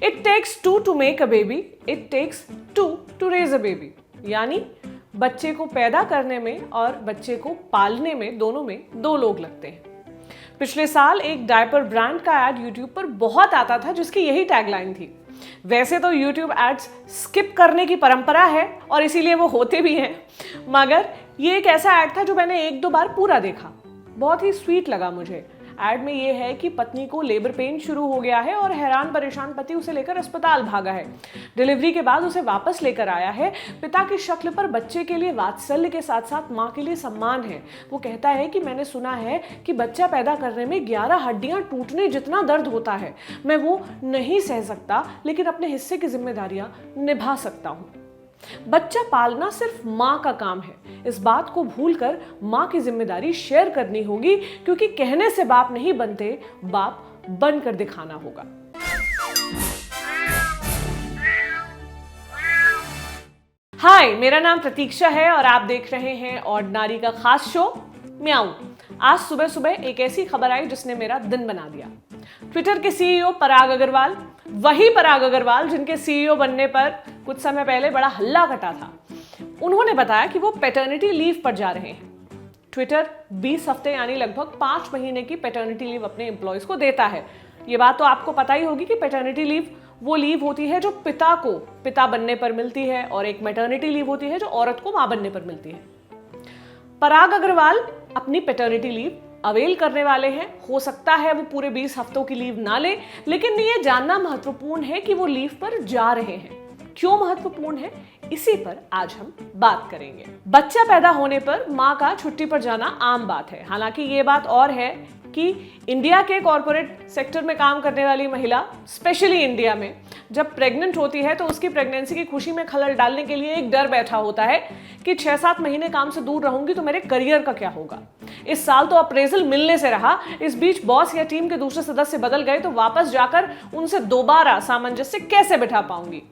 It takes two to make a baby, it takes two to raise a baby. यानी बच्चे को पैदा करने में और बच्चे को पालने में, दोनों में 2 लोग लगते हैं। पिछले साल एक डायपर ब्रांड का एड यूट्यूब पर बहुत आता था जिसकी यही टैगलाइन थी। वैसे तो यूट्यूब एड्स स्किप करने की परंपरा है और इसीलिए वो होते भी हैं, मगर ये एक ऐसा एड था जो मैंने 1-2 बार पूरा देखा। बहुत ही स्वीट लगा मुझे। एड में ये है कि पत्नी को लेबर पेन शुरू हो गया है और हैरान परेशान पति उसे लेकर अस्पताल भागा है। डिलीवरी के बाद उसे वापस लेकर आया है। पिता की शक्ल पर बच्चे के लिए वात्सल्य के साथ साथ माँ के लिए सम्मान है। वो कहता है कि मैंने सुना है कि बच्चा पैदा करने में 11 हड्डियां टूटने जितना दर्द होता है। मैं वो नहीं सह सकता, लेकिन अपने हिस्से की जिम्मेदारियां निभा सकता हूँ। बच्चा पालना सिर्फ माँ का काम है। इस बात को भूलकर माँ की जिम्मेदारी शेयर करनी होगी, क्योंकि कहने से बाप नहीं बनते, बाप बनकर दिखाना होगा। हाय, मेरा नाम प्रतीक्षा है और आप देख रहे हैं ऑर्डिनरी का खास शो म्याऊं। आज सुबह सुबह एक ऐसी खबर आई जिसने मेरा दिन बना दिया। ट्विटर के सीईओ पराग अग्रवाल, वही पराग अग्रवाल जिनके सीईओ बनने पर कुछ समय पहले बड़ा हल्ला कटा था, उन्होंने बताया कि वो पैटर्निटी लीव पर जा रहे हैं। ट्विटर 20 हफ्ते यानी लगभग 5 महीने की पैटर्निटी लीव अपने एम्प्लॉयज को देता है। ये बात तो आपको पता ही होगी कि पैटर्निटी लीव वो लीव होती है जो पिता को पिता बनने पर मिलती है और एक मैटर्निटी लीव होती है जो औरत को मां बनने पर मिलती है। पराग अग्रवाल अपनी पैटर्निटी लीव अवेल करने वाले हैं। हो सकता है वो पूरे 20 हफ्तों की लीव ना ले, लेकिन ये जानना महत्वपूर्ण है कि वो लीव पर जा रहे हैं। क्यों महत्वपूर्ण है, इसी पर आज हम बात करेंगे। बच्चा पैदा होने पर मां का छुट्टी पर जाना आम बात है। हालांकि ये बात और है कि इंडिया के कॉर्पोरेट सेक्टर में काम करने वाली महिला, स्पेशली इंडिया में, जब प्रेग्नेंट होती है तो उसकी प्रेगनेंसी की खुशी में खलल डालने के लिए एक डर बैठा होता है कि 6-7 महीने काम से दूर रहूंगी तो मेरे करियर का क्या होगा। इस साल तो अप्रेजल मिलने से रहा, इस बीच बॉस या टीम के दूसरे सदस्य बदल गए तो वापस जाकर उनसे दोबारा सामंजस्य कैसे बिठा पाऊंगी।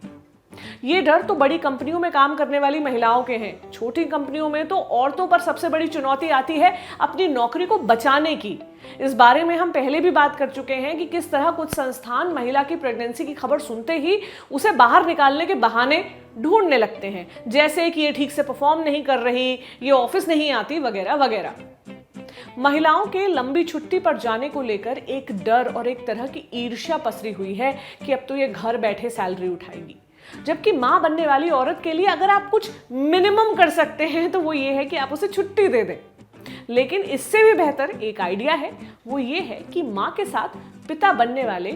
ये डर तो बड़ी कंपनियों में काम करने वाली महिलाओं के हैं। छोटी कंपनियों में तो औरतों पर सबसे बड़ी चुनौती आती है अपनी नौकरी को बचाने की। इस बारे में हम पहले भी बात कर चुके हैं कि किस तरह कुछ संस्थान महिला की प्रेगनेंसी की खबर सुनते ही उसे बाहर निकालने के बहाने ढूंढने लगते हैं, जैसे कि ये ठीक से परफॉर्म नहीं कर रही, ये ऑफिस नहीं आती, वगैरह वगैरह। महिलाओं के लंबी छुट्टी पर जाने को लेकर एक डर और एक तरह की ईर्ष्या पसरी हुई है कि अब तो ये घर बैठे सैलरी उठाएगी। जबकि मां बनने वाली औरत के लिए अगर आप कुछ मिनिमम कर सकते हैं तो वो ये है कि आप उसे छुट्टी दे दें। लेकिन इससे भी बेहतर एक आइडिया है, वो ये है कि मां के साथ पिता बनने वाले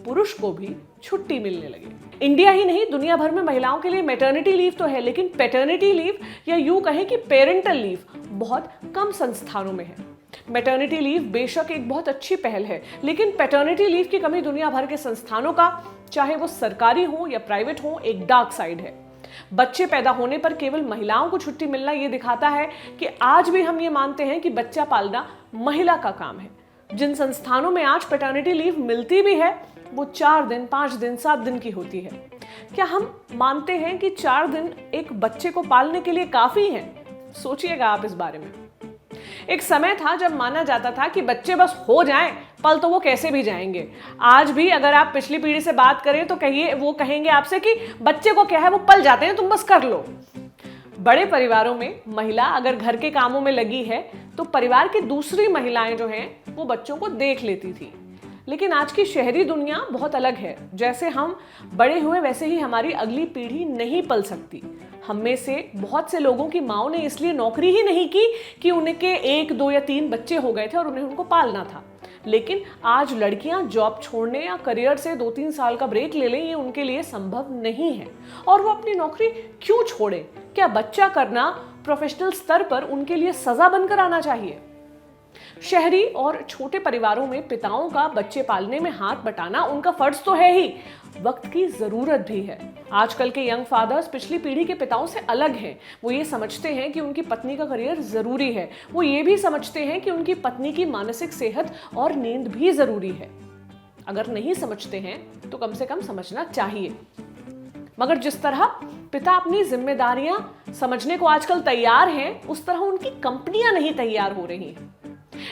पुरुष को भी छुट्टी मिलने लगे। इंडिया ही नहीं, दुनिया भर में महिलाओं के लिए मैटर्निटी लीव तो है, लेकिन पैटर्निटी लीव या यूं कहें कि पेरेंटल लीव बहुत कम संस्थानों में है। मैटर्निटी लीव बेशक एक बहुत अच्छी पहल है, लेकिन पैटर्निटी लीव की कमी दुनिया भर के संस्थानों का, चाहे वो सरकारी हो या प्राइवेट हो, एक डार्क साइड है। बच्चे पैदा होने पर केवल महिलाओं को छुट्टी मिलना ये दिखाता है कि आज भी हम ये मानते हैं कि बच्चा पालना महिला का काम है। जिन संस्थानों में आज पैटर्निटी लीव मिलती भी है वो 4 दिन, 5 दिन, 7 दिन की होती है। क्या हम मानते हैं कि 4 दिन एक बच्चे को पालने के लिए काफी हैं? सोचिएगा आप इस बारे में। एक समय था जब माना जाता था कि बच्चे बस हो जाएं, पल तो वो कैसे भी जाएंगे। आज भी अगर आप पिछली पीढ़ी से बात करें तो वो कहेंगे आपसे कि बच्चे को क्या है, वो पल जाते हैं, तुम बस कर लो। बड़े परिवारों में महिला अगर घर के कामों में लगी है तो परिवार की दूसरी महिलाएं जो हैं वो बच्चों को देख लेती थी। लेकिन आज की शहरी दुनिया बहुत अलग है। जैसे हम बड़े हुए वैसे ही हमारी अगली पीढ़ी नहीं पल सकती। हम में से बहुत से लोगों की माँओं ने इसलिए नौकरी ही नहीं की कि उनके 1, 2 या 3 बच्चे हो गए थे और उन्हें उनको पालना था। लेकिन आज लड़कियां जॉब छोड़ने या करियर से 2-3 साल का ब्रेक ले लें, ये उनके लिए संभव नहीं है। और वो अपनी नौकरी क्यों छोड़े? क्या बच्चा करना प्रोफेशनल स्तर पर उनके लिए सजा बनकर आना चाहिए? शहरी और छोटे परिवारों में पिताओं का बच्चे पालने में हाथ बटाना उनका फर्ज तो है ही, वक्त की जरूरत भी है। आजकल के यंग फादर्स पिछली पीढ़ी के पिताओं से अलग हैं। वो ये समझते हैं कि उनकी पत्नी का करियर जरूरी है। वो ये भी समझते हैं कि उनकी पत्नी की मानसिक सेहत और नींद भी जरूरी है। अगर नहीं समझते हैं तो कम से कम समझना चाहिए। मगर जिस तरह पिता अपनी जिम्मेदारियां समझने को आजकल तैयार हैं, उस तरह उनकी कंपनियां नहीं तैयार हो रही हैं।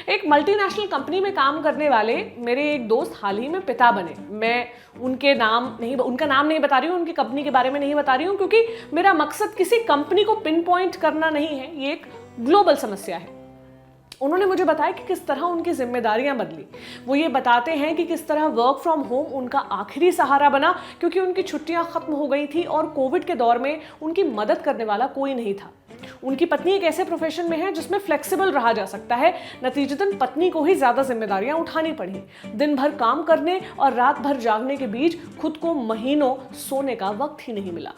एक मल्टीनेशनल कंपनी में काम करने वाले मेरे एक दोस्त हाल ही में पिता बने। मैं उनका नाम नहीं बता रही हूँ, उनकी कंपनी के बारे में नहीं बता रही हूँ, क्योंकि मेरा मकसद किसी कंपनी को पिन पॉइंट करना नहीं है, ये एक ग्लोबल समस्या है। उन्होंने मुझे बताया कि किस तरह उनकी जिम्मेदारियां बदली। वो ये बताते हैं कि किस तरह वर्क फ्रॉम होम उनका आखिरी सहारा बना, क्योंकि उनकी छुट्टियां खत्म हो गई थी और कोविड के दौर में उनकी मदद करने वाला कोई नहीं था। उनकी पत्नी एक ऐसे प्रोफेशन में है जिसमें फ्लेक्सिबल रहा जा सकता है। नतीजतन पत्नी को ही ज्यादा जिम्मेदारियां उठानी पड़ी। दिन भर काम करने और रात भर जागने के बीच खुद को महीनों सोने का वक्त ही नहीं मिला।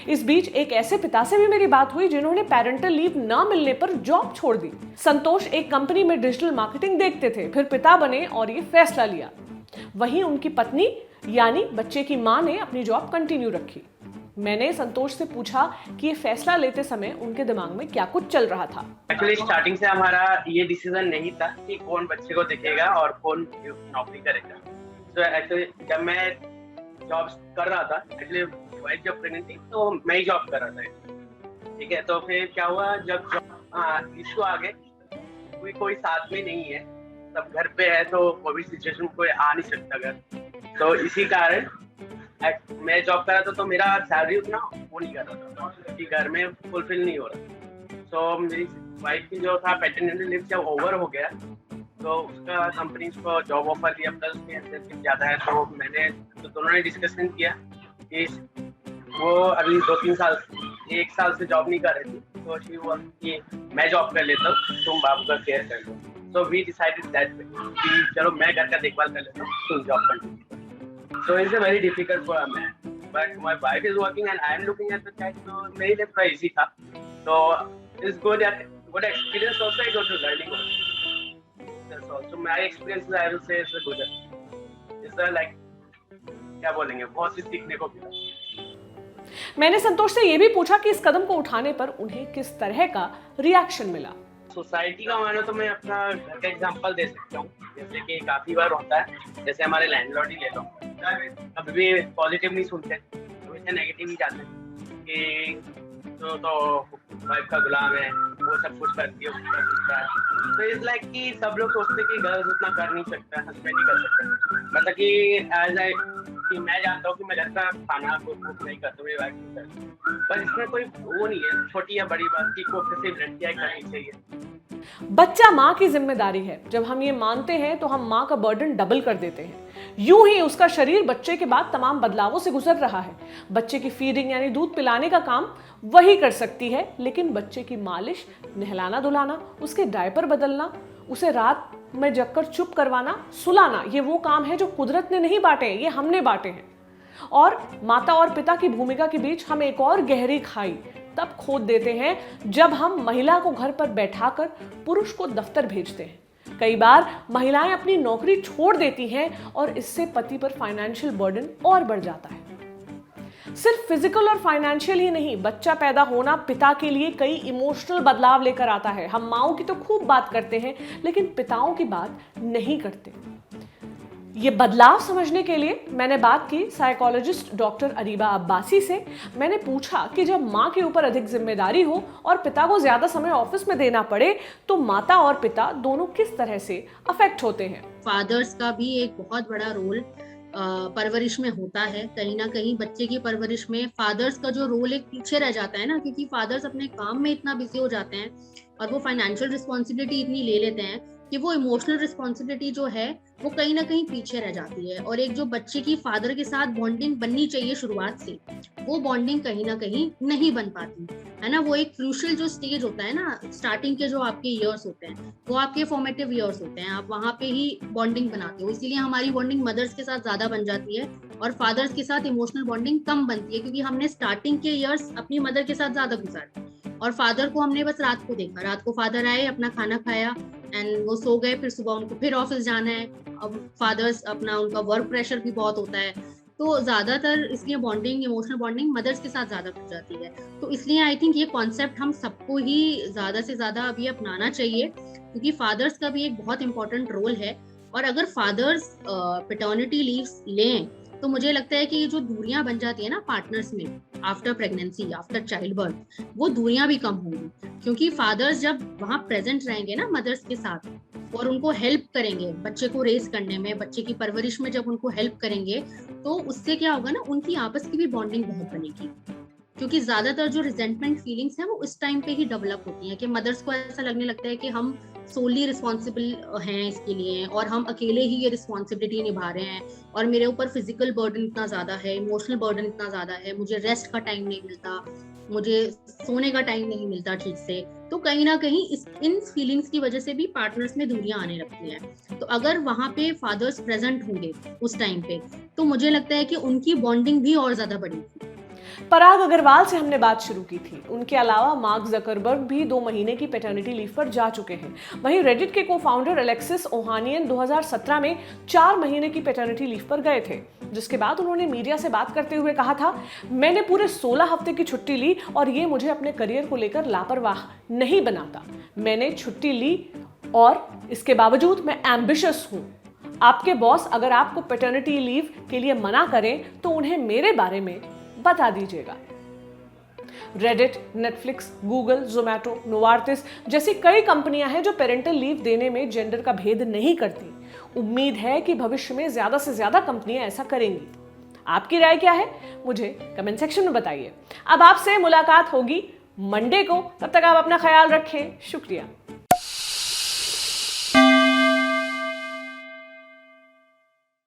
इस बीच एक ऐसे पिता से भी मेरी बात हुई जिन्होंने पेरेंटल लीव ना मिलने पर जॉब छोड़ दी। संतोष एक कंपनी में डिजिटल मार्केटिंग देखते थे, फिर पिता बने और ये फैसला लिया। वहीं उनकी पत्नी यानी बच्चे की मां ने अपनी जॉब कंटिन्यू रखी। मैंने संतोष से पूछा कि ये फैसला लेते समय उनके दिमाग में क्या कुछ चल रहा था। एक्चुअली स्टार्टिंग से हमारा ये डिसीजन नहीं था कि कौन बच्चे को देखेगा और कौन नौकरी करेगा। तो एक्चुअली जब मैं जॉब कर रहा था, एक्चुअली वाइफ जब प्रेग्नेंट थी तो मैं ही जॉब कर रहा था, ठीक है। तो फिर क्या हुआ, जब इशू आ गए, कोई साथ में नहीं है, सब घर पे है, तो कोविड सिचुएशन में कोई आ नहीं सकता घर, तो इसी कारण मैं जॉब कर रहा था, तो मेरा सैलरी उतना वो नहीं कर रहा था कि घर में फुलफिल नहीं हो रहा। तो मेरी वाइफ की जो था पैटर्निटी लीव जब ओवर हो गया, तो उसका कंपनी को जॉब ऑफर दिया, प्लस उसमें इंसेंटिव ज़्यादा है। तो दोनों ने डिस्कशन किया कि वो अभी 2-3 साल, 1 साल से जॉब नहीं कर रही थी, तो कि मैं जॉब कर लेता हूँ, तुम बाप का केयर कर लो। सो वी डिसाइडेड दैट कि चलो मैं घर का देखभाल कर लेता हूँ, तुम जॉब कर लो। So it's a very difficult for a man, but my wife is working and I am looking at the child, so मेरे लिए थोड़ा easy था। So it's good experience also, I got to learning also. That's all. So my experience I will say is a good. It's a like क्या बोलेंगे, बहुत सी सीखने को मिला। मैंने संतोष से ये भी पूछा कि इस कदम को उठाने पर उन्हें किस तरह का रिएक्शन मिला। सोसाइटी का मानो तो मैं अपना घर का एग्जांपल दे सकता हूँ, जैसे कि काफी बार होता है, जैसे हमारे लैंडलॉर्ड ही ले लो, कभी भी पॉजिटिव नहीं सुनते, हमेशा नेगेटिव ही जाते हैं कि तो वाइफ का गुलाम है, वो सब कुछ करती है, उसका कुछ है। तो इस लाइक कि सब लोग सोचते कि गर्ल्स उतना कर नहीं सकता, हस्बैंड ही कर सकते। मतलब कि एज आई कि मैं जानता हूँ कि मैं घर का खाना कुछ नहीं करता, मेरी वाइफ नहीं करती, पर इसमें कोई वो नहीं है छोटी या बड़ी बात की, को सिर्फ लड़कियां करनी चाहिए। बच्चा माँ की जिम्मेदारी है। जब हम ये मानते हैं तो हम माँ का बर्डन डबल कर देते हैं। यूं ही उसका शरीर बच्चे के बाद तमाम बदलावों से गुजर रहा है। बच्चे की फीडिंग यानी दूध पिलाने का काम वही कर सकती है, लेकिन बच्चे की मालिश, नहलाना धुलाना, उसके डायपर बदलना, उसे रात में जगकर चुप करवाना, सुलाना, ये वो काम है जो कुदरत ने नहीं बांटे, ये हमने बांटे हैं। और माता और पिता की भूमिका के बीच हम एक और गहरी खाई तब खोद देते हैं जब हम महिला को घर पर बैठाकर पुरुष को दफ्तर भेजते हैं। कई बार महिलाएं अपनी नौकरी छोड़ देती हैं और इससे पति पर फाइनेंशियल बर्डन और बढ़ जाता है। सिर्फ फिजिकल और फाइनेंशियल ही नहीं, बच्चा पैदा होना पिता के लिए कई इमोशनल बदलाव लेकर आता है। हम माओं की तो खूब बात करते हैं, लेकिन पिताओं की बात नहीं करते। ये बदलाव समझने के लिए मैंने बात की साइकोलॉजिस्ट डॉक्टर अरीबा अब्बासी से। मैंने पूछा कि जब माँ के ऊपर अधिक जिम्मेदारी हो और पिता को ज्यादा समय ऑफिस में देना पड़े, तो माता और पिता दोनों किस तरह से अफेक्ट होते हैं। फादर्स का भी एक बहुत बड़ा रोल परवरिश में होता है। कहीं ना कहीं बच्चे की परवरिश में फादर्स का जो रोल एक पीछे रह जाता है ना, क्योंकि फादर्स अपने काम में इतना बिजी हो जाते हैं और वो फाइनेंशियल रिस्पॉन्सिबिलिटी इतनी ले लेते हैं कि वो इमोशनल रिस्पॉन्सिबिलिटी जो है वो कहीं ना कहीं पीछे रह जाती है। और एक जो बच्चे की फादर के साथ बॉन्डिंग बननी चाहिए शुरुआत से, वो बॉन्डिंग कहीं ना कहीं नहीं बन पाती है ना। वो एक क्रूशियल जो स्टेज होता है ना, स्टार्टिंग के जो आपके ईयर्स होते हैं वो आपके फॉर्मेटिव ईयर्स होते हैं, आप वहाँ पे ही बॉन्डिंग बनाते हो। इसीलिए हमारी बॉन्डिंग मदर्स के साथ ज्यादा बन जाती है और फादर्स के साथ इमोशनल बॉन्डिंग कम बनती है, क्योंकि हमने स्टार्टिंग के ईयर्स अपनी मदर के साथ ज्यादा गुजारे और फादर को हमने बस रात को देखा। रात को फादर आए, अपना खाना खाया एंड वो सो गए, फिर सुबह उनको फिर ऑफिस जाना है। अब फादर्स अपना, उनका वर्क प्रेशर भी बहुत होता है, तो ज्यादातर इसलिए बॉन्डिंग, इमोशनल बॉन्डिंग मदर्स के साथ ज्यादा हो जाती है। तो इसलिए आई थिंक ये कॉन्सेप्ट हम सबको ही ज्यादा से ज्यादा अभी अपनाना चाहिए, क्योंकि फादर्स का भी एक बहुत इंपॉर्टेंट रोल है। और अगर फादर्स पैटर्निटी लीव्स लें तो मुझे लगता है कि ये जो दूरियां बन जाती है ना पार्टनर्स में after pregnancy, after child birth, वो दूरियां भी कम होंगी, क्योंकि फादर्स जब वहां प्रेजेंट रहेंगे ना मदर्स के साथ और उनको हेल्प करेंगे बच्चे को रेस करने में, बच्चे की परवरिश में जब उनको हेल्प करेंगे, तो उससे क्या होगा ना, उनकी आपस की भी बॉन्डिंग बहुत बनेगी। क्योंकि ज्यादातर जो रिजेंटमेंट फीलिंग्स हैं वो उस टाइम पे ही डेवलप होती हैं कि मदर्स को ऐसा लगने लगता है कि हम सोली रिस्पॉन्सिबल हैं इसके लिए और हम अकेले ही ये रिस्पॉन्सिबिलिटी निभा रहे हैं और मेरे ऊपर फिजिकल बर्डन इतना ज्यादा है, इमोशनल बर्डन इतना ज्यादा है, मुझे रेस्ट का टाइम नहीं मिलता, मुझे सोने का टाइम नहीं मिलता ठीक से। तो कहीं ना कहीं इन फीलिंग्स की वजह से भी पार्टनर्स में दूरियां आने लगती हैं। तो अगर वहां पे फादर्स प्रेजेंट होंगे उस टाइम पे, तो मुझे लगता है कि उनकी बॉन्डिंग भी और ज्यादा बढ़ेगी। पराग अग्रवाल से हमने बात शुरू की थी। उनके अलावा मार्क जकरबर्ग भी 2 महीने की पैटर्निटी लीव पर जा चुके हैं। वहीं रेडिट के को फाउंडर एलेक्सिस ओहानियन 2017 में 4 महीने की पैटर्निटी लीव पर गए थे, जिसके बाद उन्होंने मीडिया से बात करते हुए कहा था, मैंने पूरे 16 हफ्ते की छुट्टी ली और ये मुझे अपने करियर को लेकर लापरवाह नहीं बनाता। मैंने छुट्टी ली और इसके बावजूद मैं एम्बिशियस हूँ। आपके बॉस अगर आपको पैटर्निटी लीव के लिए मना करें तो उन्हें मेरे बारे में बता दीजिएगा। Reddit, Netflix, Google, Zomato, Novartis जैसी कई कंपनियां हैं जो पेरेंटल लीव देने में जेंडर का भेद नहीं करती। उम्मीद है कि भविष्य में ज्यादा से ज्यादा कंपनियां ऐसा करेंगी। आपकी राय क्या है, मुझे कमेंट सेक्शन में बताइए। अब आपसे मुलाकात होगी मंडे को, तब तक आप अपना ख्याल रखें। शुक्रिया।